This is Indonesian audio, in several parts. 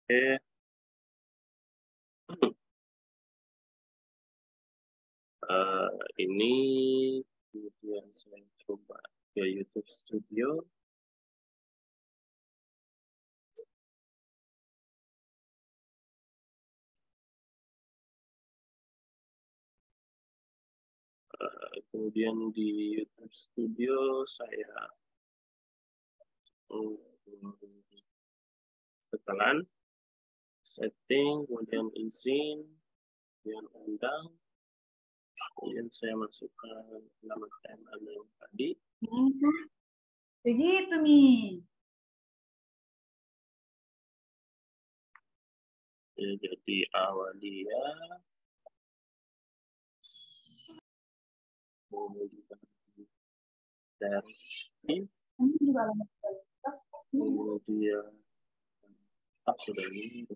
Oke. Ini kemudian saya coba ke YouTube Studio. Kemudian di YouTube Studio saya setelan setting, kemudian izin, kemudian undang, kemudian saya masukkan nama KML yang tadi. Begitu nih. Ya, jadi Awalia. Kemudian dari kemudian sudah ini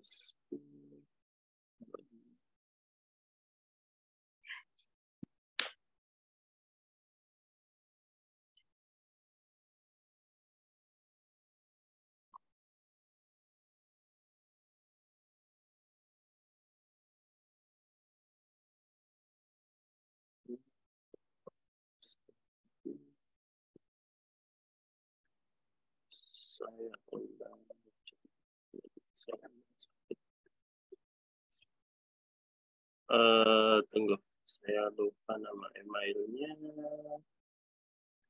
saya undang. Tunggu, saya lupa nama emailnya.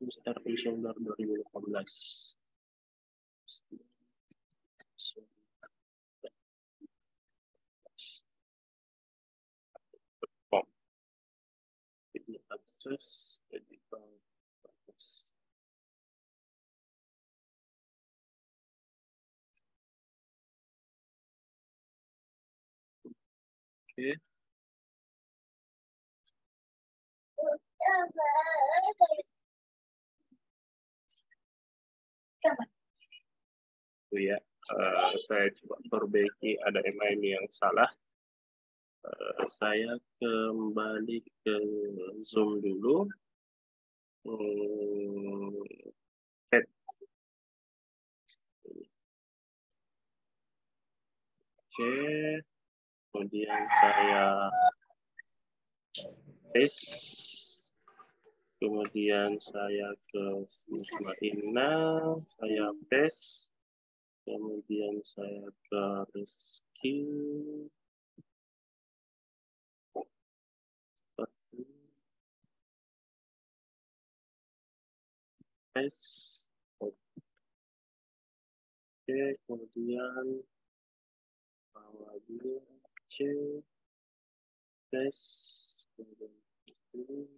Mr. Desember 2018. Ini akses jadi bagus. Oke. Ya, saya coba perbaiki ada email yang salah. Saya kembali ke Zoom dulu. Oke, kemudian saya paste, kemudian saya ke Sigma Ina, saya paste, kemudian saya ke Rizky, paste, oke, kemudian bawah dia C, paste, kemudian ini.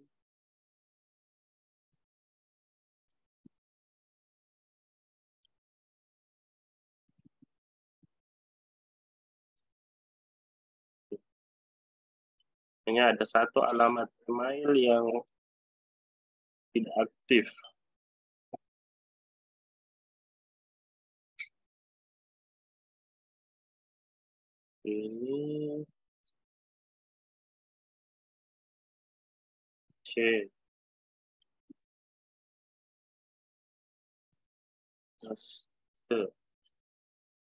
Hanya ada satu alamat email yang tidak aktif. Ini C.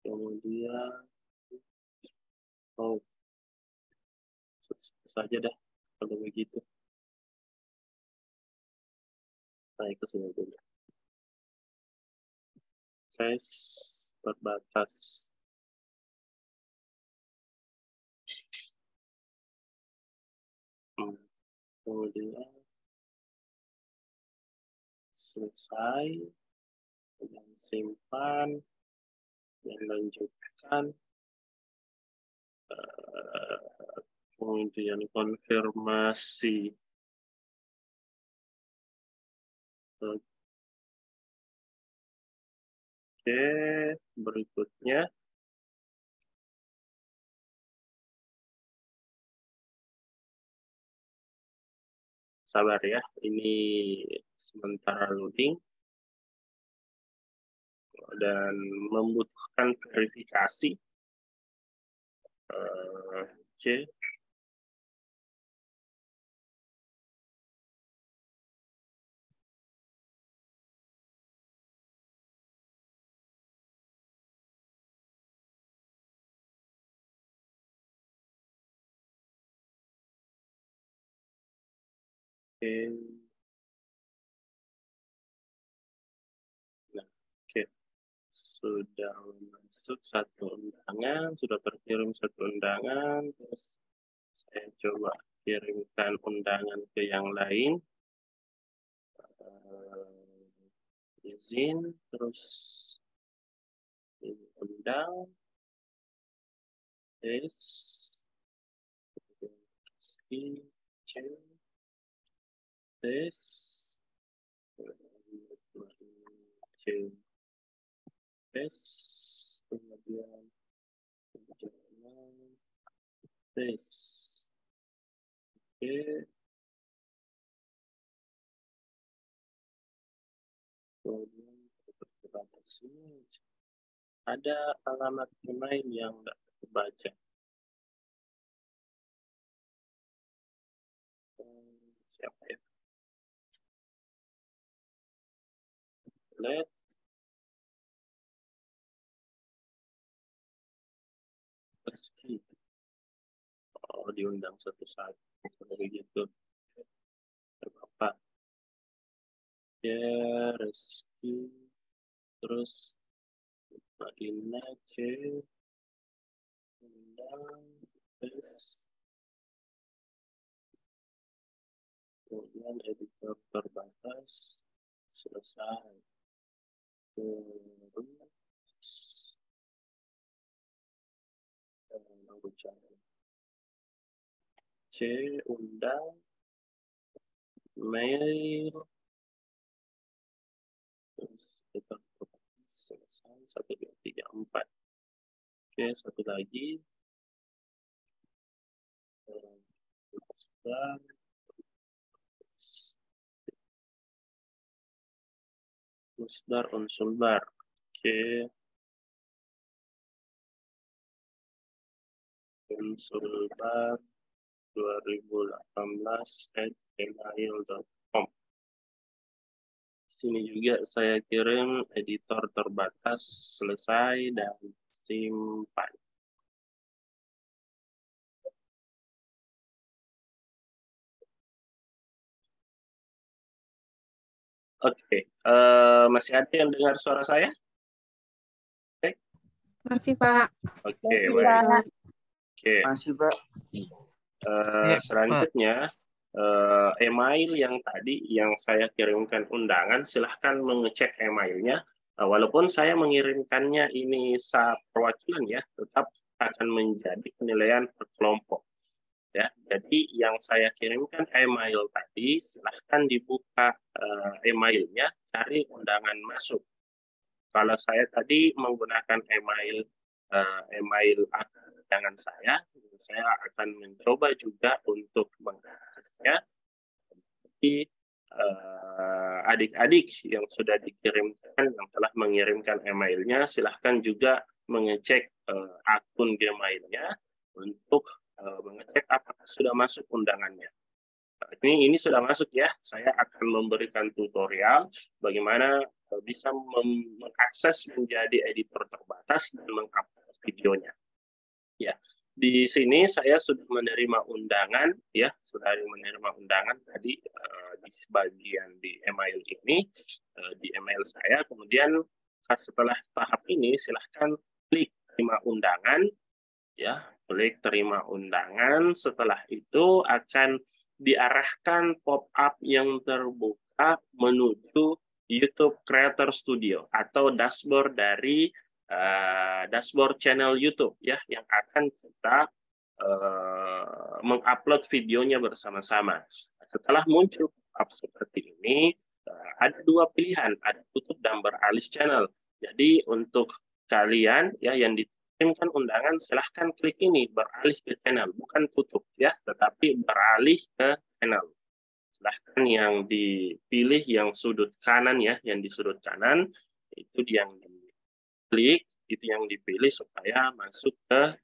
Kemudian saja dah kalau begitu. Naik ke sini dulu. Tes terbatas. Kemudian selesai, dan simpan, dan lanjutkan. Kemudian konfirmasi. Oke, berikutnya. Sabar ya, ini sementara loading. Dan membutuhkan verifikasi. C. Oke. Nah, oke. Sudah masuk satu undangan, sudah terkirim satu undangan, terus saya coba kirimkan undangan ke yang lain. Izin, terus undang, tes, tes, tes, kemudian tes, oke, kemudian seperti pada sini ada alamat email yang nggak terbaca. Siapa ya? Let Rizky. Oh, diundang satu-satu. Begitu. Apa? Ya, Rizky. Terus Mbak Ina C. Undang. Tes. Kemudian editor terbatas. Selesai. Terus. C. Undang. Mail. Terus editor terbatas. Selesai. 1, 2, 3, 4. Oke, satu lagi. Musdar unsur bar. Oke. Unsur bar 2018@gmail.com. Sini juga saya kirim editor terbatas, selesai, dan simpan. Oke, masih ada yang dengar suara saya? Oke. Masih, Pak. Oke, baik. Oke. Masih, Pak. Selanjutnya, email yang tadi yang saya kirimkan undangan, silahkan mengecek emailnya. Walaupun saya mengirimkannya ini perwakilan ya, tetap akan menjadi penilaian per kelompok. Ya, jadi yang saya kirimkan email tadi, silahkan dibuka emailnya, cari undangan masuk. Kalau saya tadi menggunakan email undangan saya akan mencoba juga untuk mengaksesnya. Jadi adik-adik yang sudah dikirimkan, yang telah mengirimkan emailnya, silahkan juga mengecek akun Gmail-nya untuk mengecek apakah sudah masuk undangannya. Ini sudah masuk ya. Saya akan memberikan tutorial bagaimana bisa mengakses menjadi editor terbatas dan mengupload videonya. Ya, di sini saya sudah menerima undangan ya, sudah menerima undangan tadi di sebagian di email ini, di email saya. Kemudian setelah tahap ini silahkan klik terima undangan ya, klik terima undangan. Setelah itu akan diarahkan pop-up yang terbuka menuju YouTube Creator Studio atau dashboard dari dashboard channel YouTube ya, yang akan kita mengupload videonya bersama-sama. Setelah muncul pop-up seperti ini, ada dua pilihan, ada tutup dan beralih channel. Jadi untuk kalian ya yang dikirimkan undangan, silahkan klik ini beralih ke channel, bukan tutup ya, tetapi beralih ke channel. Silahkan yang dipilih yang sudut kanan ya, yang di sudut kanan itu yang diklik, itu yang dipilih supaya masuk ke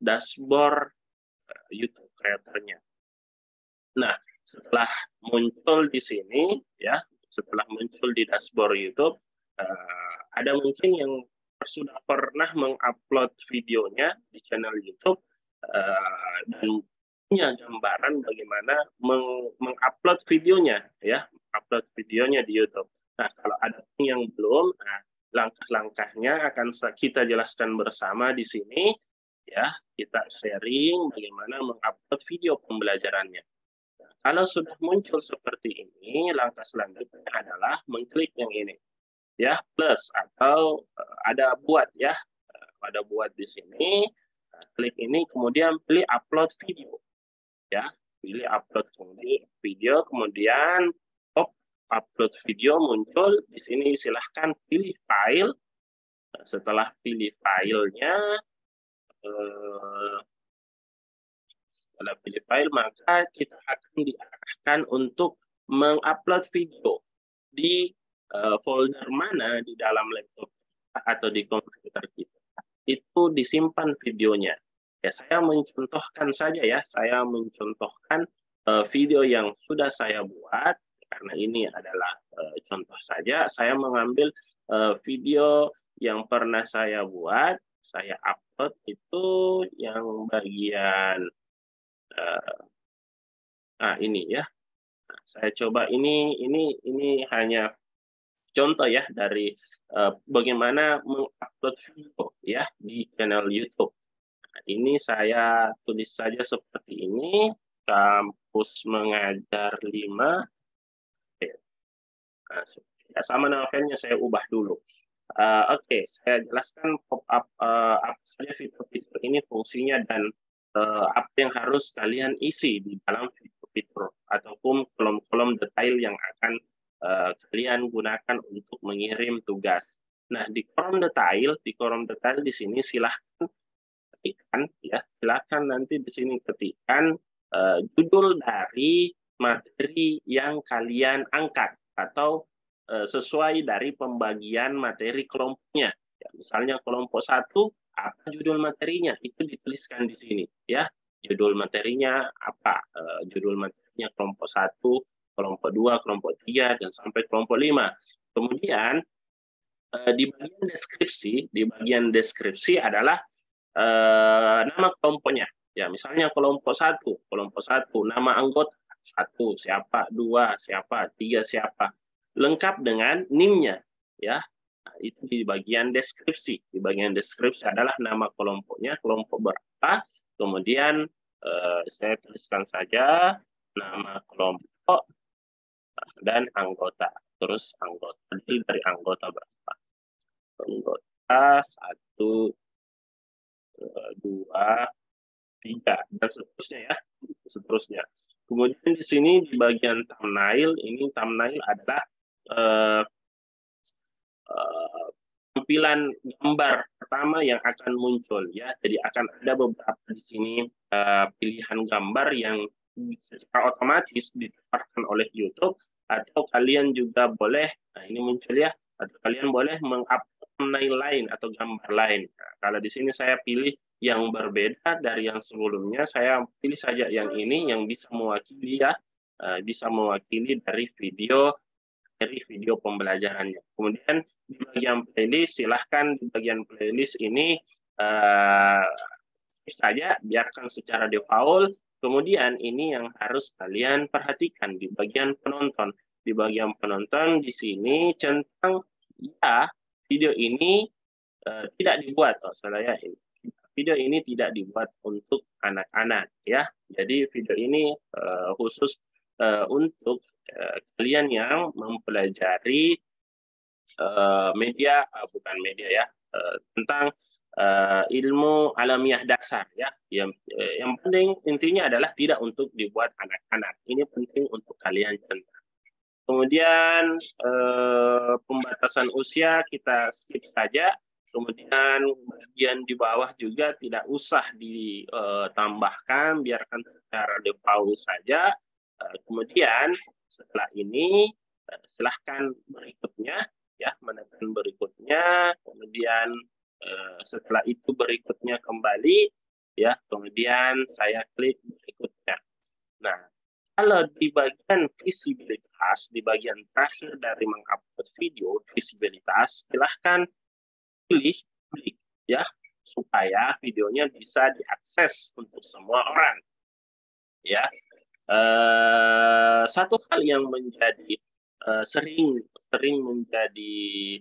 dashboard YouTube Creator-nya. Nah, setelah muncul di sini ya, setelah muncul di dashboard YouTube, ada mungkin yang sudah pernah mengupload videonya di channel YouTube dan punya gambaran bagaimana mengupload videonya, ya, upload videonya di YouTube. Nah, kalau ada yang belum, nah, langkah-langkahnya akan kita jelaskan bersama di sini, ya. Kita sharing bagaimana mengupload video pembelajarannya. Nah, kalau sudah muncul seperti ini, langkah selanjutnya adalah mengklik yang ini, ya, plus atau ada buat, ya, ada buat di sini. Nah, klik ini, kemudian pilih upload video, ya, pilih upload video, kemudian upload video muncul di sini. Silahkan pilih file. Setelah pilih filenya, setelah pilih file, maka kita akan diarahkan untuk mengupload video di folder mana di dalam laptop atau di komputer kita. Itu disimpan videonya. Ya, saya mencontohkan saja, ya. Saya mencontohkan video yang sudah saya buat, karena ini adalah contoh saja. Saya mengambil video yang pernah saya buat, saya upload itu yang bagian ini, ya. Nah, saya coba ini hanya contoh, ya, dari bagaimana mengupload video, ya, di channel YouTube. Nah, ini saya tulis saja seperti ini, Kampus Mengajar 5. Nah, sama nama filenya saya ubah dulu. Oke, saya jelaskan pop-up apa saja fitur-fitur ini fungsinya dan apa yang harus kalian isi di dalam fitur-fitur ataupun kolom-kolom detail yang akan kalian gunakan untuk mengirim tugas. Nah, di kolom detail di sini silahkan ketikkan, ya, silahkan nanti di sini ketikkan judul dari materi yang kalian angkat atau sesuai dari pembagian materi kelompoknya. Ya, misalnya kelompok 1, apa judul materinya? Itu dituliskan di sini, ya. Judul materinya apa? Judul materinya kelompok 1, kelompok 2, kelompok 3, dan sampai kelompok 5. Kemudian di bagian deskripsi adalah nama kelompoknya. Ya, misalnya kelompok 1, nama anggota 1 siapa, 2 siapa, 3 siapa. Lengkap dengan NIM-nya, ya. Nah, itu di bagian deskripsi. Di bagian deskripsi adalah nama kelompoknya, kelompok berapa, kemudian saya tuliskan saja nama kelompok dan anggota. Terus anggota, dari anggota berapa? Anggota 1, 2, 3, dan seterusnya, ya. Seterusnya. Kemudian di sini di bagian thumbnail, ini thumbnail adalah tampilan gambar pertama yang akan muncul, ya. Jadi akan ada beberapa di sini pilihan gambar yang secara otomatis ditampilkan oleh YouTube, atau kalian juga boleh, nah ini muncul, ya, atau kalian boleh mengupload thumbnail lain atau gambar lain. Nah, kalau di sini saya pilih yang berbeda dari yang sebelumnya, saya pilih saja yang ini yang bisa mewakili, ya, bisa mewakili dari video pembelajarannya. Kemudian di bagian playlist, silahkan di bagian playlist ini saja, biarkan secara default. Kemudian ini yang harus kalian perhatikan di bagian penonton. Di bagian penonton di sini centang, ya, video ini tidak dibuat, video ini tidak dibuat untuk anak-anak, ya. Jadi video ini khusus untuk kalian yang mempelajari bukan media, ya, tentang ilmu alamiah dasar, ya. Yang penting intinya adalah tidak untuk dibuat anak-anak. Ini penting untuk kalian centang. Kemudian pembatasan usia kita skip saja. Kemudian bagian di bawah juga tidak usah ditambahkan, biarkan secara default saja. Kemudian setelah ini silahkan berikutnya, ya, menekan berikutnya. Kemudian setelah itu berikutnya kembali, ya. Kemudian saya klik berikutnya. Nah, kalau di bagian visibilitas, di bagian terakhir dari mengupload video, visibilitas, silahkan pilih, ya, supaya videonya bisa diakses untuk semua orang. ya. Satu hal yang menjadi sering menjadi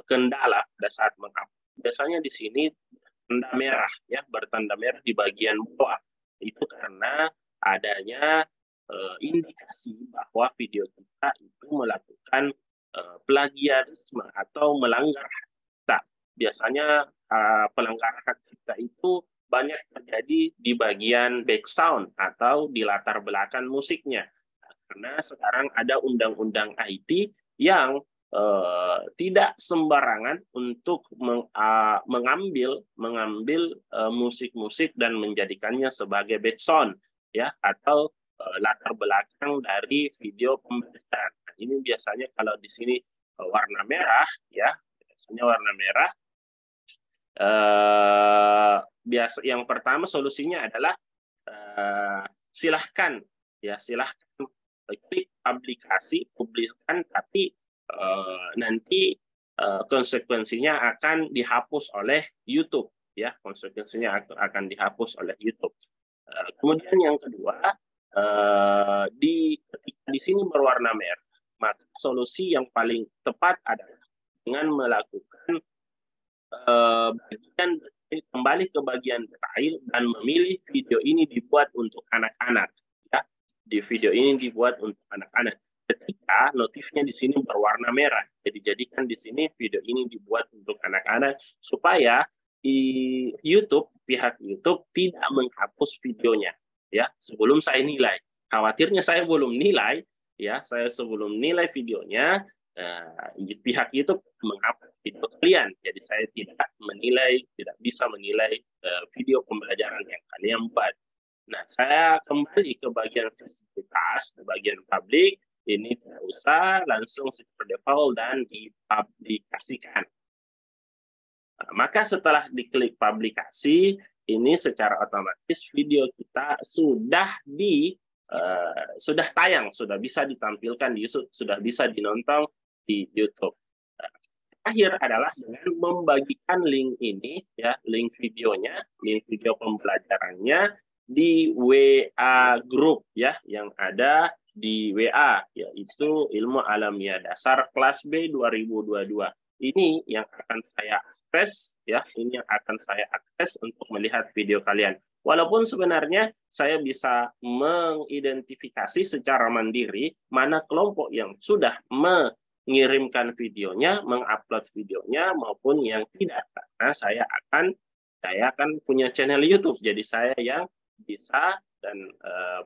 kendala pada saat mengupload, biasanya di sini tanda merah, ya, bertanda merah di bagian bawah. Itu karena adanya indikasi bahwa video kita itu melakukan plagiarisme atau melanggar hak cipta. Biasanya pelanggaran hak cipta itu banyak terjadi di bagian background atau di latar belakang musiknya. Karena sekarang ada undang-undang IT yang tidak sembarangan untuk mengambil musik-musik dan menjadikannya sebagai background, ya, atau latar belakang dari video pembelajaran. Nah, ini biasanya kalau di sini warna merah, ya, biasanya warna merah. Biasa yang pertama solusinya adalah silahkan klik aplikasi, publikkan, tapi nanti konsekuensinya akan dihapus oleh YouTube, ya, konsekuensinya akan dihapus oleh YouTube. Kemudian yang kedua, ketika di sini berwarna merah, maka solusi yang paling tepat adalah dengan melakukan kembali ke bagian detail dan memilih video ini dibuat untuk anak-anak, ya. Di video ini dibuat untuk anak-anak. Ketika notifnya di sini berwarna merah, jadi jadikan di sini video ini dibuat untuk anak-anak supaya pihak YouTube tidak menghapus videonya, ya, sebelum saya nilai. Khawatirnya saya belum nilai, ya, saya sebelum nilai videonya, pihak YouTube menghapus video kalian. Jadi saya tidak bisa menilai video pembelajaran yang kalian buat. Nah, saya kembali ke bagian fasilitas, ke bagian publik. Ini tidak usah, langsung secara default dan dipublikasikan. Nah, maka setelah diklik publikasi, ini secara otomatis video kita sudah tayang, sudah bisa ditampilkan di YouTube, sudah bisa dinonton di YouTube. Nah, akhir adalah dengan membagikan link ini, ya, link videonya, link video pembelajarannya di WA group, ya, yang ada di WA, yaitu Ilmu Alamiah Dasar kelas B 2022. Ini yang akan saya akses, ya, ini yang akan saya akses untuk melihat video kalian. Walaupun sebenarnya saya bisa mengidentifikasi secara mandiri mana kelompok yang sudah mengirimkan videonya, mengupload videonya, maupun yang tidak. Karena saya akan punya channel YouTube, jadi saya yang bisa dan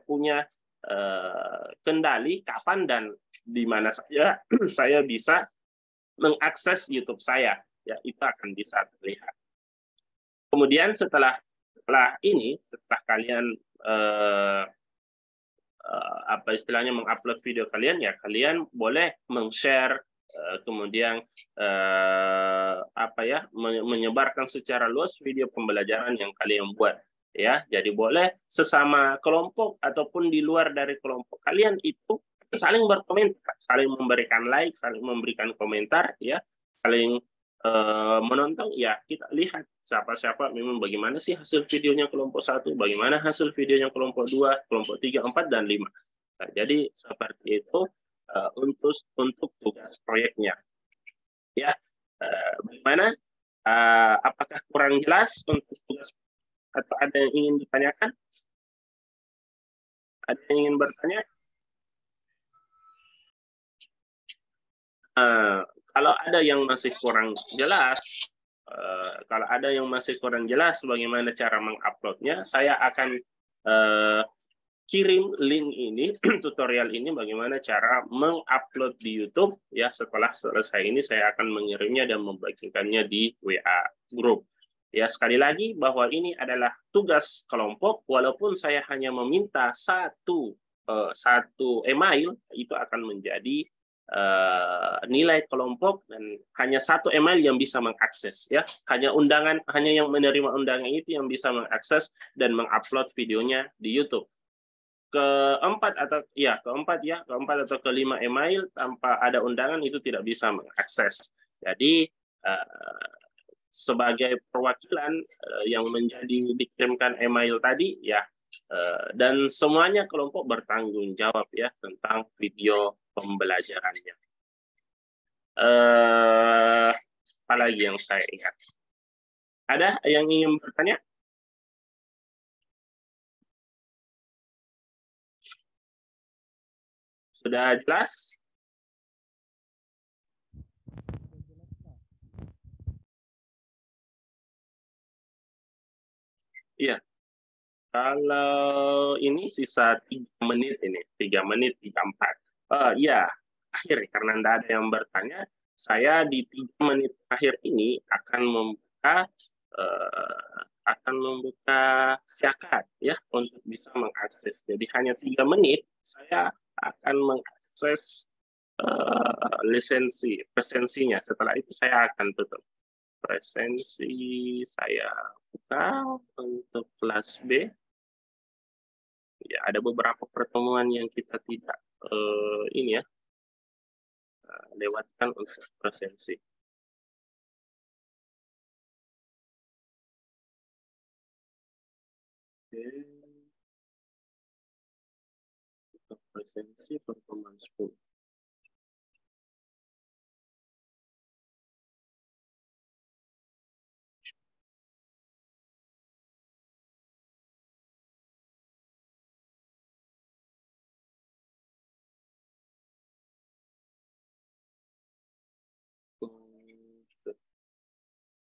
punya kendali kapan dan di mana saja saya bisa mengakses YouTube saya, ya, itu akan bisa terlihat. Kemudian setelah kalian mengupload video kalian, ya, kalian boleh meng-share, kemudian menyebarkan secara luas video pembelajaran yang kalian buat, ya. Jadi boleh sesama kelompok ataupun di luar dari kelompok kalian itu saling berkomentar, saling memberikan like, saling memberikan komentar, ya, saling menonton, ya, kita lihat siapa memang bagaimana sih hasil videonya kelompok 1, bagaimana hasil videonya kelompok 2, kelompok 3, 4, dan 5. Nah, jadi seperti itu untuk tugas proyeknya, ya. Bagaimana? Apakah kurang jelas untuk tugas atau ada yang ingin ditanyakan? Ada yang ingin bertanya? Kalau ada yang masih kurang jelas, bagaimana cara menguploadnya, saya akan kirim link ini, tutorial ini bagaimana cara mengupload di YouTube, ya. Setelah selesai ini saya akan mengirimnya dan membagikannya di WA group. Ya, sekali lagi bahwa ini adalah tugas kelompok, walaupun saya hanya meminta satu email, itu akan menjadi nilai kelompok dan hanya satu email yang bisa mengakses, ya. Hanya yang menerima undangan itu yang bisa mengakses dan mengupload videonya di YouTube. Keempat atau kelima email tanpa ada undangan itu tidak bisa mengakses. Jadi sebagai perwakilan yang dikirimkan email tadi, ya, Dan semuanya kelompok bertanggung jawab ya tentang video pembelajarannya. Apalagi yang saya ingat? Ada yang ingin bertanya? Sudah jelas? Iya. Kalau ini sisa 3 menit ini, 3 menit, 34. Ya, akhir karena tidak ada yang bertanya, saya di 3 menit akhir ini akan membuka syakat ya untuk bisa mengakses. Jadi hanya 3 menit saya akan mengakses presensinya. Setelah itu saya akan tutup. Presensi saya buka untuk kelas B. Ya, ada beberapa pertemuan yang kita tidak lewatkan untuk presensi. Oke. Untuk presensi pertemuan 10.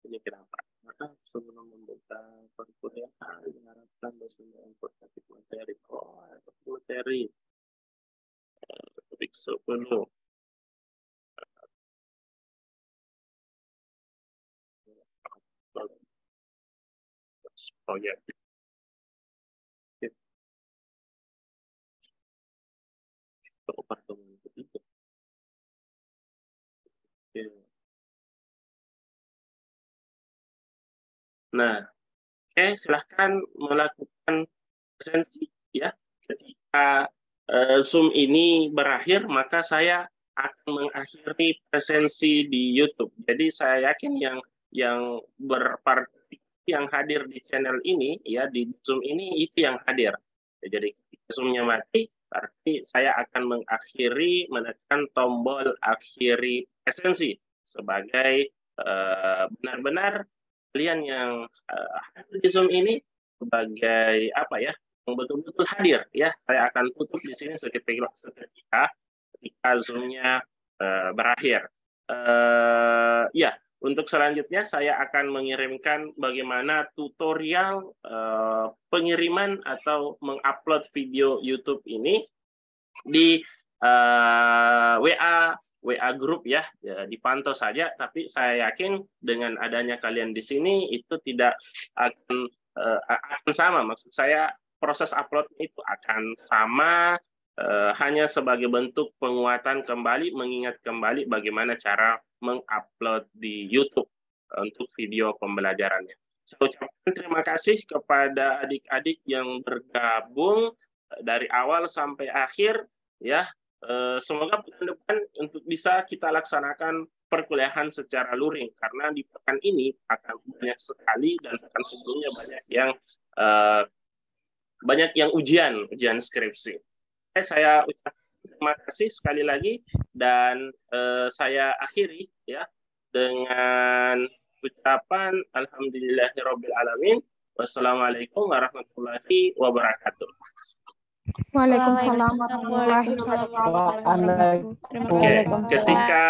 Ini kenapa? Maka sebelum membuka perkuliahan diharapkan dosen informatif materi materi topik 10 proyek pertemuan ketiga. Nah, silahkan melakukan presensi ya. Ketika Zoom ini berakhir, maka saya akan mengakhiri presensi di YouTube. Jadi saya yakin yang berpartisipasi, yang hadir di channel ini ya, di Zoom ini itu yang hadir. Jadi Zoom-nya mati, berarti saya akan menekan tombol akhiri presensi sebagai benar-benar kalian yang hadir di Zoom ini sebagai apa ya, yang betul-betul hadir ya. Saya akan tutup di sini seketika Zoom-nya berakhir. Ya, untuk selanjutnya saya akan mengirimkan bagaimana tutorial pengiriman atau mengupload video YouTube ini di WA grup ya, dipantau saja. Tapi saya yakin dengan adanya kalian di sini itu tidak akan sama. Maksud saya proses upload itu akan sama, hanya sebagai bentuk penguatan kembali, mengingat kembali bagaimana cara mengupload di YouTube untuk video pembelajarannya. Saya ucapkan terima kasih kepada adik-adik yang bergabung dari awal sampai akhir ya. Semoga bulan depan untuk bisa kita laksanakan perkuliahan secara luring, karena di pekan ini akan banyak sekali dan pekan sebelumnya banyak yang ujian skripsi. Saya ucapkan terima kasih sekali lagi, dan saya akhiri ya dengan ucapan alhamdulillahirabbil alamin. Wassalamualaikum warahmatullahi wabarakatuh. Waalaikumsalam warahmatullahi wabarakatuh. Terima kasih. Ketika